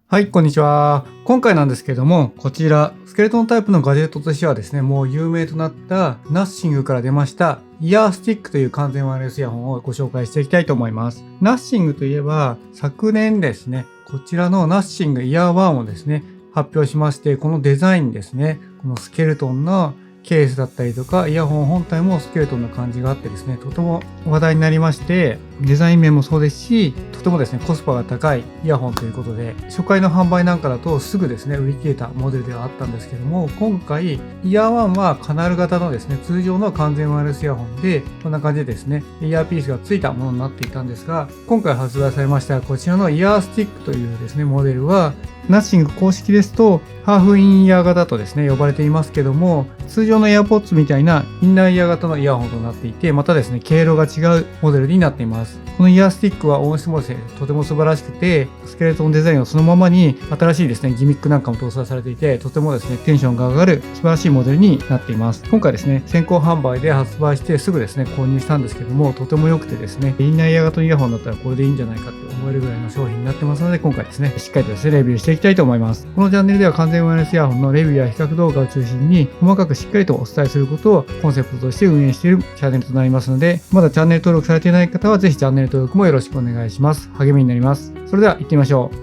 はい、こんにちは。今回なんですけども、こちら、スケルトンタイプのガジェットとしてはですね、もう有名となったナッシングから出ましたイヤースティックという完全ワイヤレスイヤホンをご紹介していきたいと思います。ナッシングといえば、昨年ですね、こちらのナッシングイヤー1をですね、発表しまして、このデザインですね、このスケルトンのケースだったりとか、イヤホン本体もスケルトンの感じがあってですね、とても話題になりまして、デザイン面もそうですし、とてもですね、コスパが高いイヤホンということで、初回の販売なんかだとすぐですね、売り切れたモデルではあったんですけども、今回、イヤー1はカナル型のですね、通常の完全ワイヤレスイヤホンで、こんな感じでですね、イヤーピースがついたものになっていたんですが、今回発売されましたこちらのイヤースティックというですね、モデルは、ナッシング公式ですと、ハーフインイヤー型とですね、呼ばれていますけども、通常の AirPods みたいなインナーイヤー型のイヤホンとなっていて、またですね、経路が違うモデルになっています。このイヤースティックは音質もですね、とても素晴らしくて、スケルトンデザインをそのままに新しいですね、ギミックなんかも搭載されていて、とてもですね、テンションが上がる素晴らしいモデルになっています。今回ですね、先行販売で発売してすぐですね、購入したんですけども、とても良くてですね、インナーイヤー型のイヤホンだったらこれでいいんじゃないかって思えるぐらいの商品になってますので、今回ですね、しっかりとですね、レビューしていきたいと思います。このチャンネルでは完全ワイヤレスイヤホンのレビューや比較動画を中心に、細かくしっかりとお伝えすることをコンセプトとして運営しているチャンネルとなりますので、まだチャンネル登録されていない方はぜひチャンネル登録もよろしくお願いします。励みになります。それでは行ってみましょう。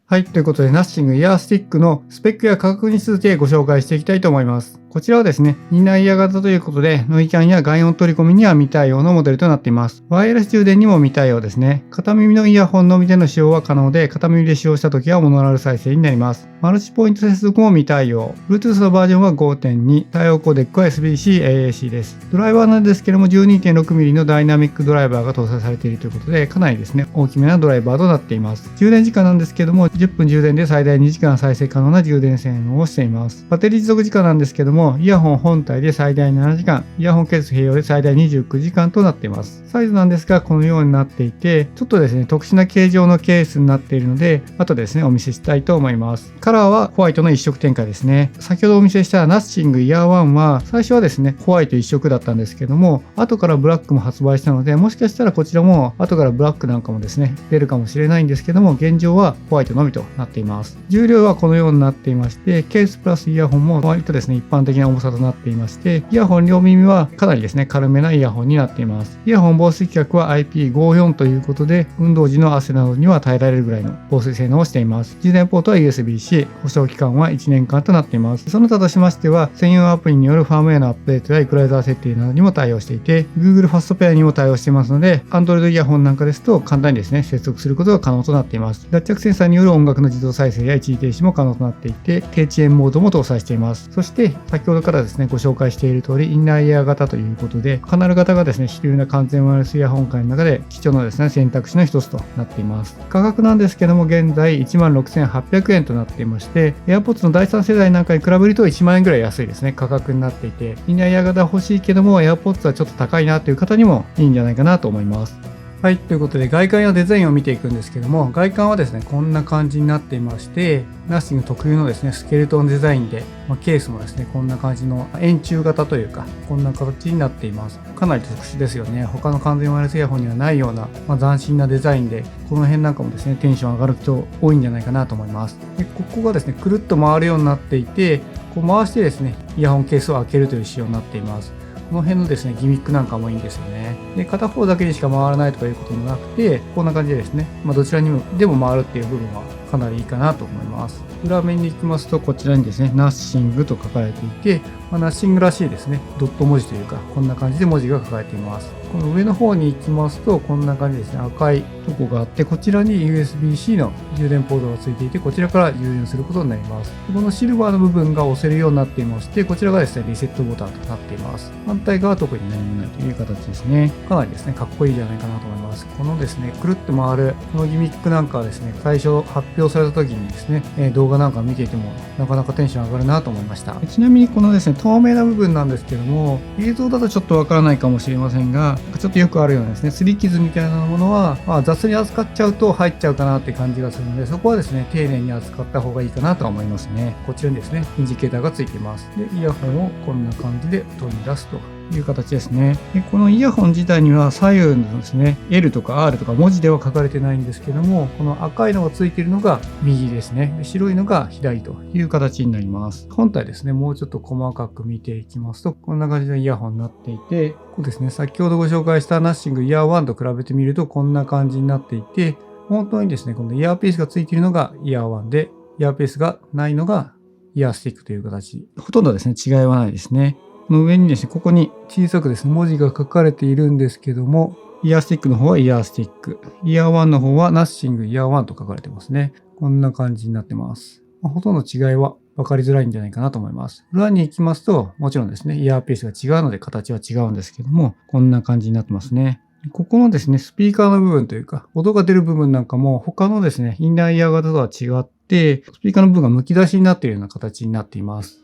はい。ということで、ナッシングイヤースティックのスペックや価格についてご紹介していきたいと思います。こちらはですね、インナーイヤー型ということで、ノイキャンや外音取り込みには未対応のモデルとなっています。ワイヤレス充電にも未対応ですね。片耳のイヤホンのみでの使用は可能で、片耳で使用した時はモノラル再生になります。マルチポイント接続も未対応。Bluetooth のバージョンは 5.2。対応コーデックは SBC AAC です。ドライバーなんですけども 12.6mm のダイナミックドライバーが搭載されているということで、かなりですね、大きめなドライバーとなっています。充電時間なんですけども、10分充電で最大2時間再生可能な充電性能をしています。バッテリー持続時間なんですけども、イヤホン本体で最大7時間、イヤホンケース併用で最大29時間となっています。サイズなんですが、このようになっていて、ちょっとですね、特殊な形状のケースになっているので、後でですね、お見せしたいと思います。カラーはホワイトの一色展開ですね。先ほどお見せしたナッシングイヤー1は、最初はですね、ホワイト一色だったんですけども、後からブラックも発売したので、もしかしたらこちらも後からブラックなんかもですね、出るかもしれないんですけども、現状はホワイトのみとなっています。重量はこのようになっていまして、ケースプラスイヤホンも割とですね、一般的な重さとなっていまして、イヤホン両耳はかなりですね、軽めなイヤホンになっています。イヤホン防水規格は IP54 ということで、運動時の汗などには耐えられるぐらいの防水性能をしています。充電ポートは USB-C、保証期間は1年間となっています。その他としましては、専用アプリによるファームウェアのアップデートやイクライザー設定などにも対応していて、Google ファストペアにも対応していますので、Android イヤホンなんかですと簡単にですね、接続することが可能となっています。脱着センサーによる音楽の自動再生や一時停止も可能となっていて、低遅延モードも搭載しています。そして、先ほどからですね、ご紹介している通り、インナーイヤー型ということで、カナル型がですね、主流な完全ワイヤレスイヤホン界の中で貴重なですね、選択肢の一つとなっています。価格なんですけども、現在 16,800 円となっていまして、AirPods の第3世代なんかに比べると1万円ぐらい安いですね、価格になっていて、インナーイヤー型欲しいけども、AirPods はちょっと高いなという方にもいいんじゃないかなと思います。はい、ということで外観やデザインを見ていくんですけども、外観はですね、こんな感じになっていまして、ナッシング特有のですね、スケルトンデザインで、ケースもですね、こんな感じの円柱型というか、こんな形になっています。かなり特殊ですよね。他の完全ワイヤレスイヤホンにはないような、斬新なデザインで、この辺なんかもですね、テンション上がる人多いんじゃないかなと思います。で、ここがですね、くるっと回るようになっていて、こう回してですね、イヤホンケースを開けるという仕様になっています。この辺のですね、ギミックなんかもいいんですよね。で、片方だけにしか回らないとかいうこともなくて、こんな感じでですね、どちらにもでも回るっていう部分はかなりいいかなと思います。裏面に行きますと、こちらにですね、ナッシングと書かれていて、ナッシングらしいですね、ドット文字というか、こんな感じで文字が書かれています。この上の方に行きますと、こんな感じですね、赤いとこがあって、こちらに USB-C の充電ポートがついていて、こちらから充電することになります。このシルバーの部分が押せるようになっていまして、こちらがですね、リセットボタンとなっています。反対側は特に何もないという形ですね。かなりですね、かっこいいじゃないかなと思います。このですね、くるっと回る、このギミックなんかはですね、最初発表された時にですね、動画なんか見ていても、なかなかテンション上がるなと思いました。ちなみにこのですね、透明な部分なんですけども、映像だとちょっとわからないかもしれませんが、ちょっとよくあるようなですね、擦り傷みたいなものは、雑に扱っちゃうと入っちゃうかなって感じがするので、そこはですね、丁寧に扱った方がいいかなとは思いますね。こちらにですね、インジケーターがついています。で、イヤホンをこんな感じで取り出すと。いう形ですね。でこのイヤホン自体には左右のですね、L とか R とか文字では書かれてないんですけども、この赤いのがついているのが右ですね。白いのが左という形になります。本体ですね、もうちょっと細かく見ていきますと、こんな感じのイヤホンになっていて、こうですね、先ほどご紹介したナッシングイヤー1と比べてみるとこんな感じになっていて、本当にですね、このイヤーピースがついているのがイヤー1で、イヤーピースがないのがイヤースティックという形。ほとんどですね、違いはないですね。この上にですね、ここに小さくですね、文字が書かれているんですけども、イヤースティックの方はイヤースティック。イヤー1の方はナッシングイヤー1と書かれてますね。こんな感じになってます。ほとんど違いは分かりづらいんじゃないかなと思います。裏に行きますと、もちろんですね、イヤーピースが違うので形は違うんですけども、こんな感じになってますね。ここのですね、スピーカーの部分というか、音が出る部分なんかも他のですね、インナーイヤー型とは違って、スピーカーの部分が剥き出しになっているような形になっています。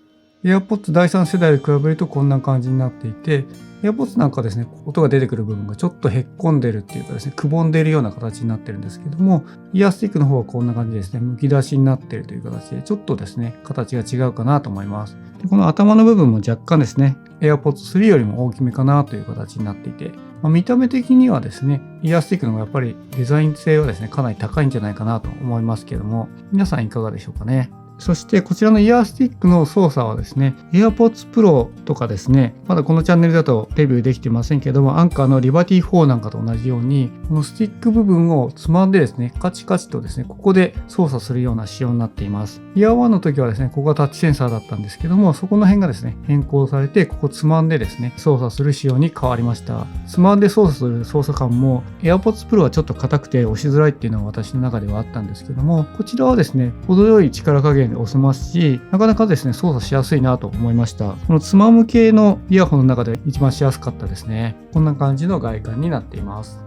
AirPods 第3世代で比べるとこんな感じになっていて、AirPods なんかですね、音が出てくる部分がちょっとへっこんでるっていうかですね、くぼんでいるような形になってるんですけども、イヤースティックの方はこんな感じですね、剥き出しになっているという形で、ちょっとですね、形が違うかなと思います。でこの頭の部分も若干ですね、AirPods 3よりも大きめかなという形になっていて、見た目的にはですね、イヤースティックの方がやっぱりデザイン性はですね、かなり高いんじゃないかなと思いますけども、皆さんいかがでしょうかね。そしてこちらのイヤースティックの操作はですね、AirPods Pro とかですね、まだこのチャンネルだとレビューできてませんけども、アンカーの Liberty 4なんかと同じように、このスティック部分をつまんでですね、カチカチとですね、ここで操作するような仕様になっています。イヤー1の時はですね、ここがタッチセンサーだったんですけども、そこの辺がですね、変更されて、ここつまんでですね、操作する仕様に変わりました。つまんで操作する操作感も、AirPods Pro はちょっと硬くて押しづらいっていうのが私の中ではあったんですけども、こちらはですね、程よい力加減で押せますし、なかなかですね、操作しやすいなと思いました。このつまむ系のイヤホンの中で一番しやすかったですね。こんな感じの外観になっています。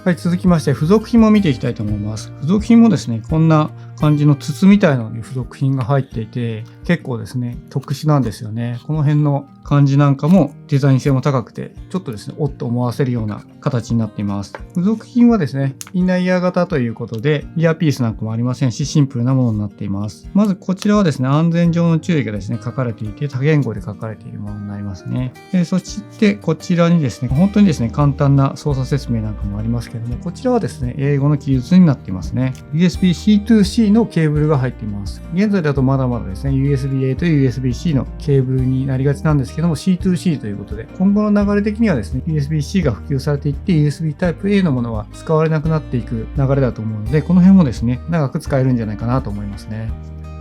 はい、続きまして付属品も見ていきたいと思います。付属品もですね、こんな感じの筒みたいなのに付属品が入っていて、結構ですね、特殊なんですよね。この辺の感じなんかもデザイン性も高くて、ちょっとですね、おっと思わせるような形になっています。付属品はですね、インナーイヤー型ということで、イヤーピースなんかもありませんし、シンプルなものになっています。まずこちらはですね、安全上の注意がですね、書かれていて、多言語で書かれているものになりますね。そしてこちらにですね、本当にですね、簡単な操作説明なんかもありますけども、こちらはですね、英語の記述になっていますね。USB-C to-C のケーブルが入っています。現在だとまだまだですね、USB-A と USB-C のケーブルになりがちなんですけども、C to-C ということで、今後の流れ的にはですね、USB-C が普及されていって、USB Type-A のものは使われなくなっていく流れだと思うので、この辺もですね、長く使えるんじゃないかなと思いますね。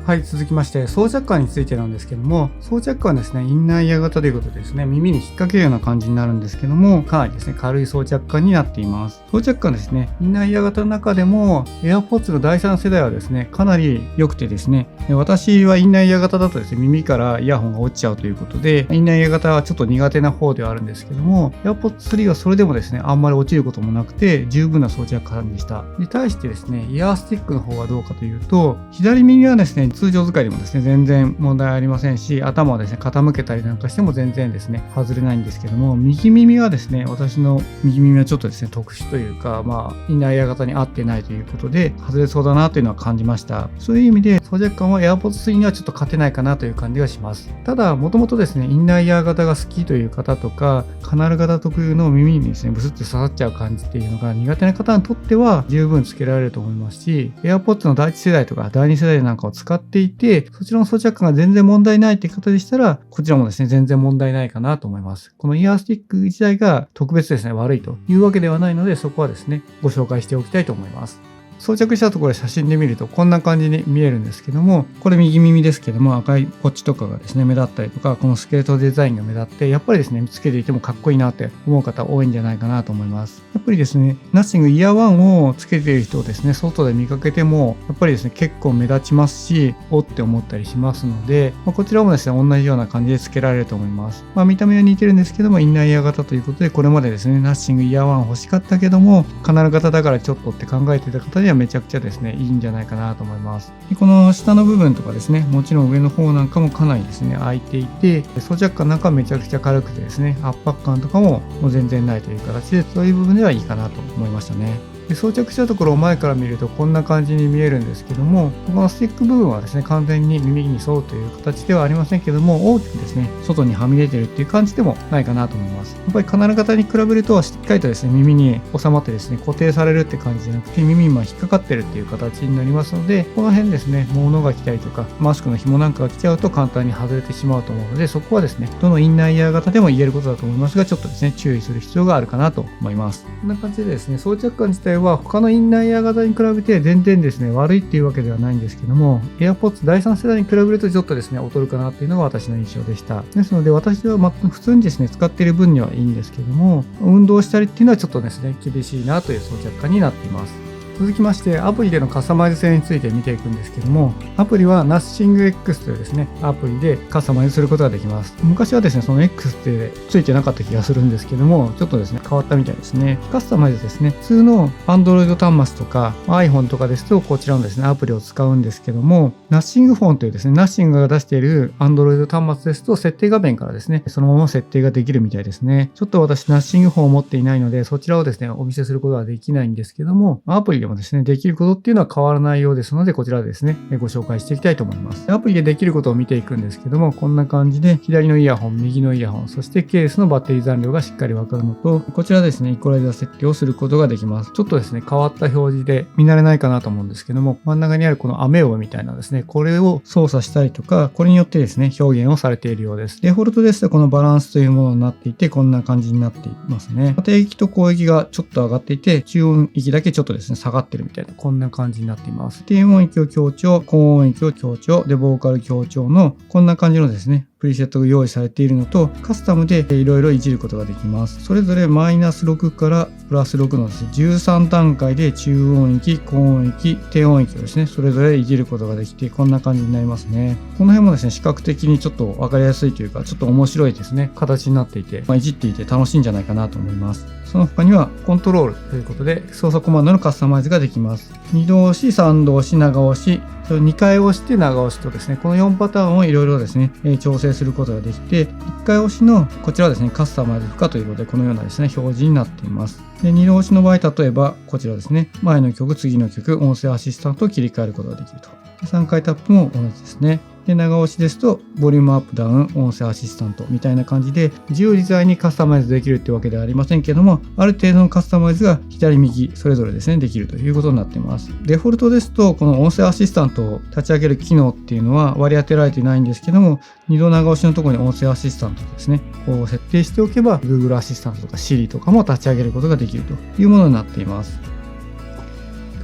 はい、続きまして装着感についてなんですけども、装着感はですね、インナーイヤー型ということでですね、耳に引っ掛けるような感じになるんですけども、かなりですね、軽い装着感になっています。装着感ですね、インナーイヤー型の中でも AirPods の第3世代はですね、かなり良くてですね、私はインナーイヤー型だとですね、耳からイヤホンが落ちちゃうということで、インナーイヤー型はちょっと苦手な方ではあるんですけども、AirPods 3はそれでもですね、あんまり落ちることもなくて、十分な装着感でした。に対してですね、イヤースティックの方はどうかというと、左耳はですね、通常使いでもですね、全然問題ありませんし、頭をですね、傾けたりなんかしても全然ですね、外れないんですけども、右耳はですね、私の右耳はちょっとですね、特殊というか、インナーイヤー型に合ってないということで、外れそうだなというのは感じました。そういう意味で、装着感は AirPods 3にはちょっと勝てないかなという感じがします。ただ、もともとですね、インナーイヤー型が好きという方とか、カナル型特有の耳にですね、ブスッと刺さっちゃう感じっていうのが苦手な方にとっては十分つけられると思いますし、AirPods の第1世代とか第2世代なんかを使っていて、そちらの装着感が全然問題ないって方でしたら、こちらもですね、全然問題ないかなと思います。このイヤースティック自体が特別ですね、悪いというわけではないので、そこはですね、ご紹介しておきたいと思います。装着したところで写真で見るとこんな感じに見えるんですけども、これ右耳ですけども、赤いポッチとかがですね、目立ったりとか、このスケートデザインが目立って、やっぱりですね、つけていてもかっこいいなって思う方多いんじゃないかなと思います。やっぱりですね、ナッシングイヤー1をつけている人をですね、外で見かけても、やっぱりですね、結構目立ちますし、おって思ったりしますので、こちらもですね、同じような感じでつけられると思います。見た目は似てるんですけども、インナーイヤー型ということで、これまでですね、ナッシングイヤー1欲しかったけども、カナル型だからちょっとって考えていた方にはめちゃくちゃですね、いいんじゃないかなと思います。でこの下の部分とかですね、もちろん上の方なんかもかなりですね、空いていて、装着感なんかはめちゃくちゃ軽くてですね、圧迫感とかももう全然ないという形で、そういう部分ではいいかなと思いましたね。で装着したところを前から見るとこんな感じに見えるんですけども、このスティック部分はですね、完全に耳に沿うという形ではありませんけども、大きくですね、外にはみ出てるっていう感じでもないかなと思います。やっぱりカナル型に比べるとしっかりとですね、耳に収まってですね、固定されるって感じじゃなくて、耳に引っかかってるっていう形になりますので、この辺ですね、物が来たりとか、マスクの紐なんかが来ちゃうと簡単に外れてしまうと思うので、そこはですね、どのインナーイヤー型でも言えることだと思いますが、ちょっとですね、注意する必要があるかなと思います。こんな感じでですね、装着感自体は他のインナーイヤー型に比べて全然ですね、悪いっていうわけではないんですけども、AirPods 第3世代に比べるとちょっとですね、劣るかなっていうのが私の印象でした。ですので、私は普通にですね、使っている分にはいいんですけども、運動したりっていうのはちょっとですね、厳しいなという装着感になっています。続きましてアプリでのカスタマイズ性について見ていくんですけども、アプリは NothingX というですねアプリでカスタマイズすることができます。昔はですねその X ってついてなかった気がするんですけども、ちょっとですね変わったみたいですね。カスタマイズですね、普通の Android 端末とか iPhone とかですとこちらのですねアプリを使うんですけども、 Nothing Phone というですね Nothing が出している Android 端末ですと設定画面からですねそのまま設定ができるみたいですね。ちょっと私 Nothing Phone を持っていないのでそちらをですねお見せすることはできないんですけども、アプリでもですねできることっていうのは変わらないようですので、こちらでですねご紹介していきたいと思います。アプリでできることを見ていくんですけども、こんな感じで左のイヤホン、右のイヤホン、そしてケースのバッテリー残量がしっかりわかるのと、こちらですねイコライザー設定をすることができます。ちょっとですね変わった表示で見慣れないかなと思うんですけども、真ん中にあるこの雨音みたいなですね、これを操作したりとか、これによってですね表現をされているようです。デフォルトですとこのバランスというものになっていて、こんな感じになっていますね。低域と高域がちょっと上がっていて、中音域だけちょっとですね下がってるみたいな、こんな感じになっています。低音域を強調、高音域を強調、でボーカル強調のこんな感じのですねプリセットが用意されているのと、カスタムでいろいろいじることができます。それぞれマイナス6からプラス6のですね13段階で中音域、高音域、低音域をですねそれぞれいじることができて、こんな感じになりますね。この辺もですね視覚的にちょっと分かりやすいというか、ちょっと面白いですね形になっていて、いじっていて楽しいんじゃないかなと思います。その他にはコントロールということで操作コマンドのカスタマイズができます。2度押し、3度押し、長押し、2回押して長押しとですね、この4パターンをいろいろですね、調整することができて、1回押しのこちらはですね、カスタマイズ不可ということで、このようなですね、表示になっています。で、2度押しの場合、例えばこちらですね、前の曲、次の曲、音声アシスタントを切り替えることができると。で3回タップも同じですね。で長押しですとボリュームアップダウン、音声アシスタントみたいな感じで自由自在にカスタマイズできるってわけではありませんけども、ある程度のカスタマイズが左右それぞれですねできるということになっています。デフォルトですとこの音声アシスタントを立ち上げる機能っていうのは割り当てられていないんですけども、2度長押しのところに音声アシスタントですねこう設定しておけば Google アシスタントとか Siri とかも立ち上げることができるというものになっています。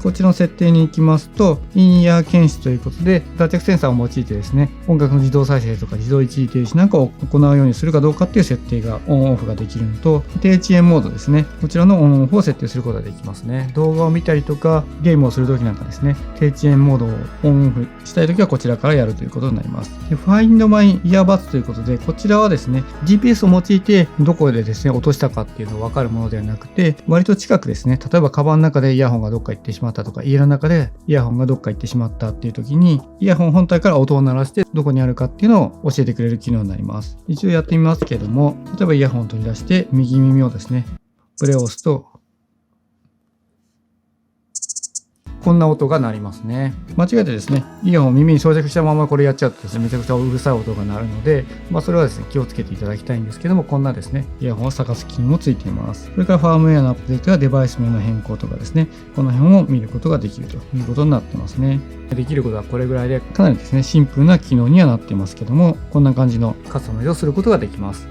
こちらの設定に行きますと、インイヤー検出ということで、脱着センサーを用いてですね、音楽の自動再生とか自動一時停止なんかを行うようにするかどうかっていう設定がオンオフができるのと、低遅延モードですね、こちらのオンオフを設定することができますね。動画を見たりとか、ゲームをするときなんかですね、低遅延モードをオンオフしたいときはこちらからやるということになります。で Find My Earbuds ということで、こちらはですね、GPS を用いてどこでですね、落としたかっていうのが分かるものではなくて、割と近くですね、例えばカバンの中でイヤホンがどっか行ってしまったとか、家の中でイヤホンがどっか行ってしまったっていう時に、イヤホン本体から音を鳴らしてどこにあるかっていうのを教えてくれる機能になります。一応やってみますけども、例えばイヤホンを取り出して右耳をですねプレイを押すとこんな音が鳴りますね。間違えてですねイヤホンを耳に装着したままこれやっちゃうとですねめちゃくちゃうるさい音が鳴るので、それはですね気をつけていただきたいんですけども、こんなですねイヤホンを探す機能もついています。それからファームウェアのアップデートやデバイス名の変更とかですね、この辺を見ることができるということになってますね。できることはこれぐらいでかなりですねシンプルな機能にはなっていますけども、こんな感じのカスタマイズをすることができます。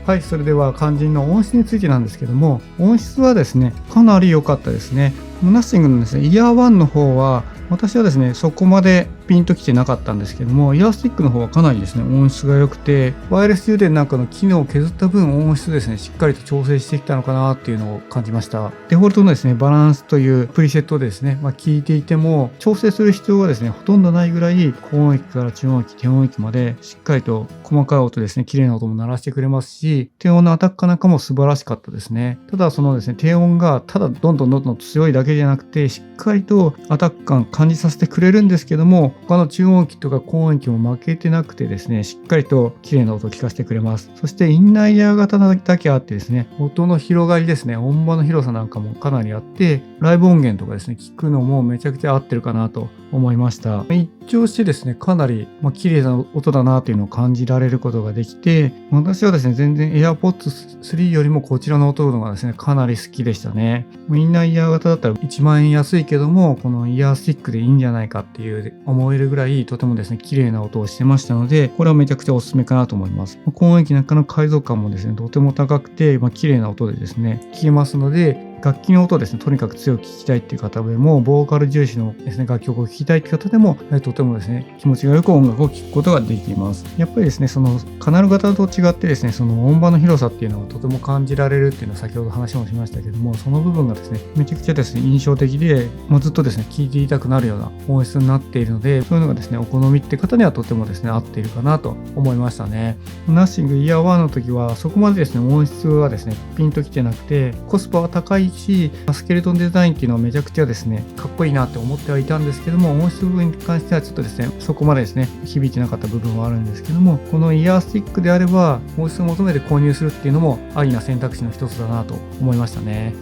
はい、それでは肝心の音質についてなんですけども、音質はですねかなり良かったですね。Nothingのですねイヤー1の方は私はですねそこまでピンときてなかったんですけども、イヤースティックの方はかなりですね音質が良くて、ワイヤレス充電なんかの機能を削った分音質ですねしっかりと調整してきたのかなっていうのを感じました。デフォルトのですねバランスというプリセットでですね、聞いていても調整する必要がですねほとんどないぐらい、高音域から中音域、低音域までしっかりと細かい音ですね、綺麗な音も鳴らしてくれますし、低音のアタックなんかも素晴らしかったですね。ただそのですね低音がただどんどん強いだけじゃなくて、しっかりとアタック感感じさせてくれるんですけども、他の中音機とか高音機も負けてなくてですね、しっかりと綺麗な音を聞かせてくれます。そしてインナーイヤー型だけあってですね、音の広がりですね、音場の広さなんかもかなりあって、ライブ音源とかですね、聞くのもめちゃくちゃ合ってるかなと思いました。一聴してですね、かなり綺麗な音だなというのを感じられることができて、私はですね、全然 AirPods 3よりもこちらの音がですね、かなり好きでしたね。インナーイヤー型だったら1万円安いけども、このイヤースティックでいいんじゃないかっていう思えるぐらい、とてもですね、綺麗な音をしてましたので、これはめちゃくちゃおすすめかなと思います。高音域なんかの解像感もですね、とても高くて、綺麗な音でですね、聞けますので、楽器の音をですね、とにかく強く聴きたいっていう方でも、ボーカル重視のですね、楽曲を聴きたいっていう方でも、とてもですね、気持ちがよく音楽を聴くことができます。やっぱりですね、そのカナル型と違ってですね、その音場の広さっていうのをとても感じられるっていうのは先ほど話もしましたけども、その部分がですね、めちゃくちゃですね、印象的で、もうずっとですね、聴いていたくなるような音質になっているので、そういうのがですね、お好みって方にはとてもですね、合っているかなと思いましたね。ナッシングイヤー1の時は、そこまでですね、音質はですね、ピンときてなくて、コスパは高いし、スケルトンデザインっていうのはめちゃくちゃですね、かっこいいなって思ってはいたんですけども、音質部分に関してはちょっとですね、そこまでですね、響いてなかった部分はあるんですけども、このイヤースティックであれば、音質を求めて購入するっていうのもありな選択肢の一つだなと思いましたね。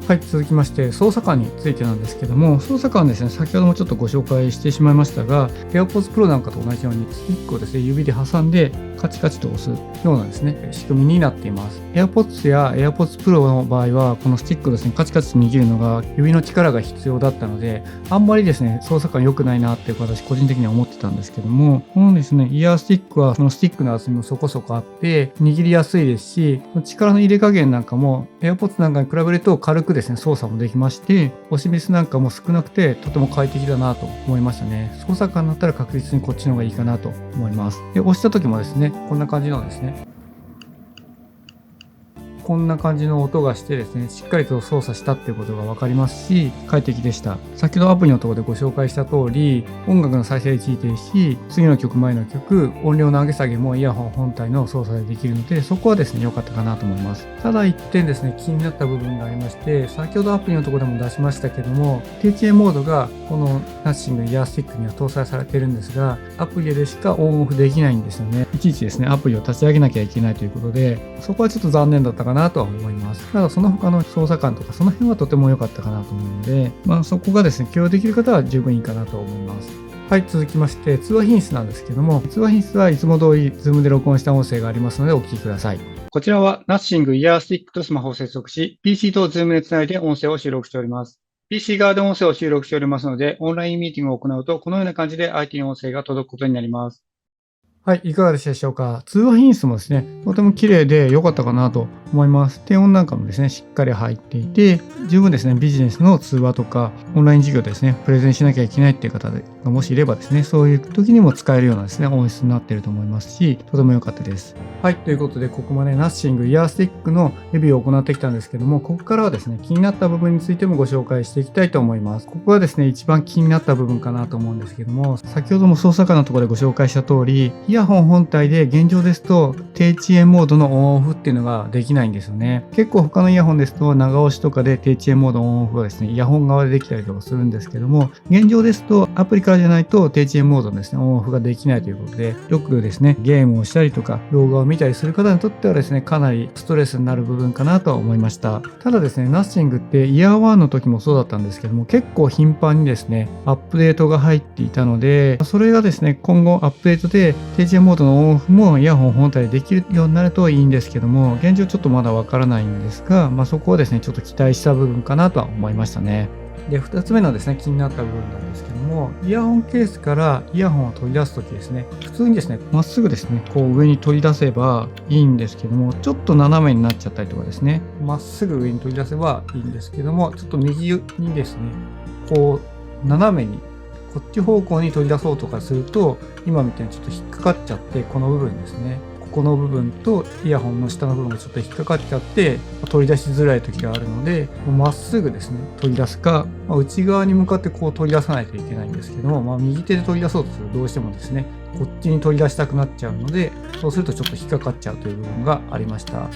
はい、続きまして操作感についてなんですけども、操作感ですね、先ほどもちょっとご紹介してしまいましたが、AirPods Pro なんかと同じようにスティックをですね、指で挟んでカチカチと押すようなですね、仕組みになっています。AirPods や AirPods Pro の場合は、このスティックをですね、カチカチ握るのが指の力が必要だったので、あんまりですね、操作感良くないなって私個人的には思ってたんですけども、このですね、イヤースティックはそのスティックの厚みもそこそこあって、握りやすいですし、力の入れ加減なんかも AirPods なんかに比べると軽くですね、操作もできまして、押しミスなんかも少なくてとても快適だなと思いましたね。操作感だったら確実にこっちの方がいいかなと思います。で、押した時もですね、こんな感じのですね、こんな感じの音がしてですね、しっかりと操作したっていうことが分かりますし、快適でした。先ほどアプリのところでご紹介した通り、音楽の再生一時停止、次の曲前の曲、音量の上げ下げもイヤホン本体の操作でできるので、そこはですね、良かったかなと思います。ただ一点ですね、気になった部分がありまして、先ほどアプリのところでも出しましたけども、THA モードがこのナッシングイヤースティックには搭載されているんですが、アプリでしかオンオフできないんですよね。いちいちですね、アプリを立ち上げなきゃいけないということで、そこはちょっと残念だったかなとは思います。ただその他の操作感とかその辺はとても良かったかなと思うので、そこがですね、許容できる方は十分いいかなと思います。はい、続きまして通話品質なんですけども、通話品質はいつも通り Zoom で録音した音声がありますのでお聞きください。こちらはナッシングイヤースティックとスマホを接続し、PC と Zoom でつないで音声を収録しております。PC 側で音声を収録しておりますので、オンラインミーティングを行うと、このような感じで IT の音声が届くことになります。はい、いかがでしたでしょうか。通話品質もですね、とても綺麗で良かったかなと思います。低音なんかもですね、しっかり入っていて、十分ですね、ビジネスの通話とか、オンライン授業でですね、プレゼンしなきゃいけないっていう方がもしいればですね、そういう時にも使えるようなですね、音質になっていると思いますし、とても良かったです。はい、ということで、ここまでナッシングイヤースティックのレビューを行ってきたんですけども、ここからはですね、気になった部分についてもご紹介していきたいと思います。ここがですね、一番気になった部分かなと思うんですけども、先ほども操作感のところでご紹介した通り、イヤホン本体で現状ですと低遅延モードのオンオフっていうのができないんですよね。結構他のイヤホンですと長押しとかで低遅延モードオンオフがですね、イヤホン側でできたりとかするんですけども、現状ですとアプリからじゃないと低遅延モードのですね、オンオフができないということで、よくですね、ゲームをしたりとか動画を見たりする方にとってはですね、かなりストレスになる部分かなとは思いました。ただですね、ナッシングってイヤー1の時もそうだったんですけども、結構頻繁にですね、アップデートが入っていたので、それがですね、今後アップデートで低遅延モードのオンオフもイヤホン本体でできるようになるといいんですけども、現状ちょっとまだわからないんですが、そこをですね、ちょっと期待した部分かなとは思いましたね。で、2つ目のですね、気になった部分なんですけども、イヤホンケースからイヤホンを取り出すときですね、普通にですね、まっすぐですね、こう上に取り出せばいいんですけども、ちょっと斜めになっちゃったりとかですね、まっすぐ上に取り出せばいいんですけども、ちょっと右にですね、こう斜めにこっち方向に取り出そうとかすると、今みたいにちょっと引っかかっちゃって、この部分ですね、ここの部分とイヤホンの下の部分がちょっと引っかかっちゃって取り出しづらい時があるので、まっすぐですね取り出すか、内側に向かってこう取り出さないといけないんですけども、右手で取り出そうとするとどうしてもですねこっちに取り出したくなっちゃうので、そうするとちょっと引っかかっちゃうという部分がありました。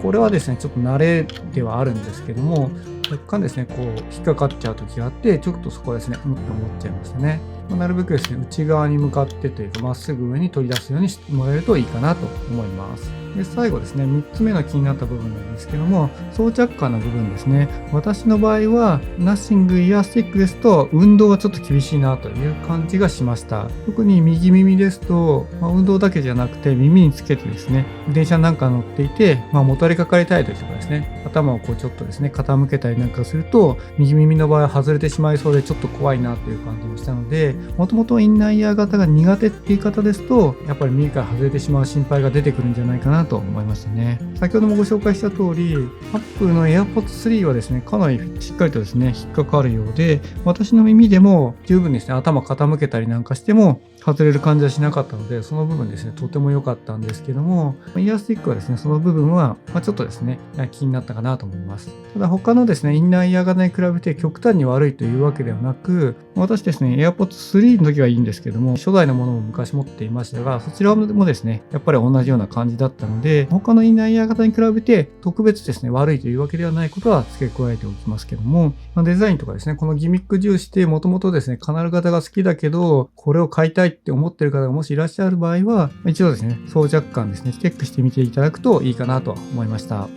これはですね、ちょっと慣れではあるんですけども、若干ですね、こう引っかかっちゃう時があって、ちょっとそこはですね、って思っちゃいましたね。なるべくですね、内側に向かってというか、まっすぐ上に取り出すようにしてもらえるといいかなと思います。で、最後ですね、3つ目の気になった部分なんですけども、装着感の部分ですね。私の場合は、ナッシングイヤースティックですと、運動はちょっと厳しいなという感じがしました。特に右耳ですと、運動だけじゃなくて耳につけてですね、電車なんか乗っていて、もたれかかりたいときとかですね、頭をこうちょっとですね、傾けたりなんかすると、右耳の場合は外れてしまいそうでちょっと怖いなという感じもしたので、もともとインナーイヤー型が苦手っていう方ですと、やっぱり耳から外れてしまう心配が出てくるんじゃないかなと思いましたね。先ほどもご紹介した通り、Apple の AirPods 3はですね、かなりしっかりとですね、引っかかるようで、私の耳でも十分ですね、頭傾けたりなんかしても外れる感じはしなかったので、その部分ですね、とても良かったんですけども、イヤースティックはですね、その部分はちょっとですね、気になったかなと思います。ただ他のですね、インナーイヤー型に比べて極端に悪いというわけではなく、私ですね、AirPods 3の時はいいんですけども、初代のものも昔持っていましたが、そちらもですね、やっぱり同じような感じだったので、他のインナーイヤー型に比べて特別ですね、悪いというわけではないことは付け加えておきますけども、デザインとかですね、このギミック重視でもともとですね、カナル型が好きだけど、これを買いたいって思ってる方がもしいらっしゃる場合は、一度ですね、装着感ですね、チェックしてみていただくといいかなと思いました。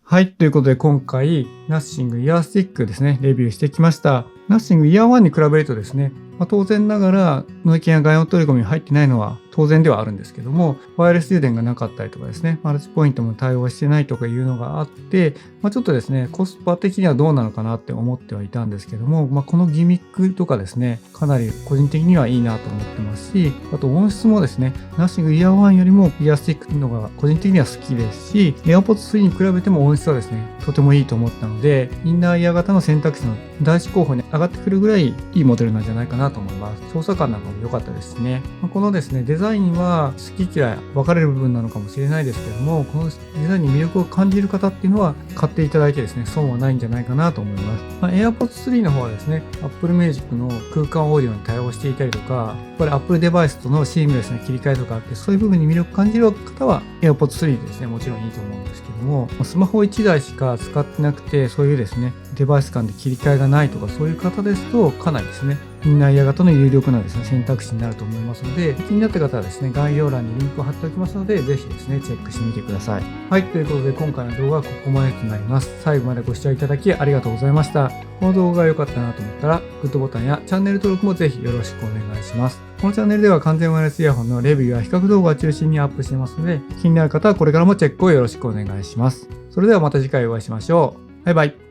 はい。ということで今回、ナッシングイヤースティックですね、レビューしてきました。ナッシングイヤー1に比べるとですね、当然ながらノイキャンや外音取り込みが入ってないのは当然ではあるんですけども、ワイヤレス充電がなかったりとかですね、マルチポイントも対応してないとかいうのがあって、ちょっとですね、コスパ的にはどうなのかなって思ってはいたんですけども、このギミックとかですね、かなり個人的にはいいなと思ってますし、あと音質もですね、ナッシングイヤー1よりもイヤースティックのが個人的には好きですし、AirPods 3に比べても音質はですね、とてもいいと思ったので、インナーイヤー型の選択肢の第一候補に上がってくるぐらいいいモデルなんじゃないかなと思います。操作感なんかも良かったですしね。このですね、デザインは好き嫌い分かれる部分なのかもしれないですけども、このデザインに魅力を感じる方っていうのは買っていただいてですね、損はないんじゃないかなと思います。AirPods 3の方はですね、Apple Music の空間オーディオに対応していたりとか、やっぱり Apple デバイスとのシームレスな切り替えとかあって、そういう部分に魅力を感じる方は AirPods 3でですね、もちろんいいと思うんですけども、スマホ1台しか使ってなくて、そういうですね、デバイス間で切り替えがないとかそういう方ですと、かなりですね、インナーイヤー型の有力なですね、選択肢になると思いますので、気になった方はですね、概要欄にリンクを貼っておきますので、ぜひですね、チェックしてみてください。はい、ということで今回の動画はここまでとなります。最後までご視聴いただきありがとうございました。この動画が良かったなと思ったら、グッドボタンやチャンネル登録もぜひよろしくお願いします。このチャンネルでは完全ワイヤレスイヤホンのレビューや比較動画を中心にアップしていますので、気になる方はこれからもチェックをよろしくお願いします。それではまた次回お会いしましょう。バイバイ。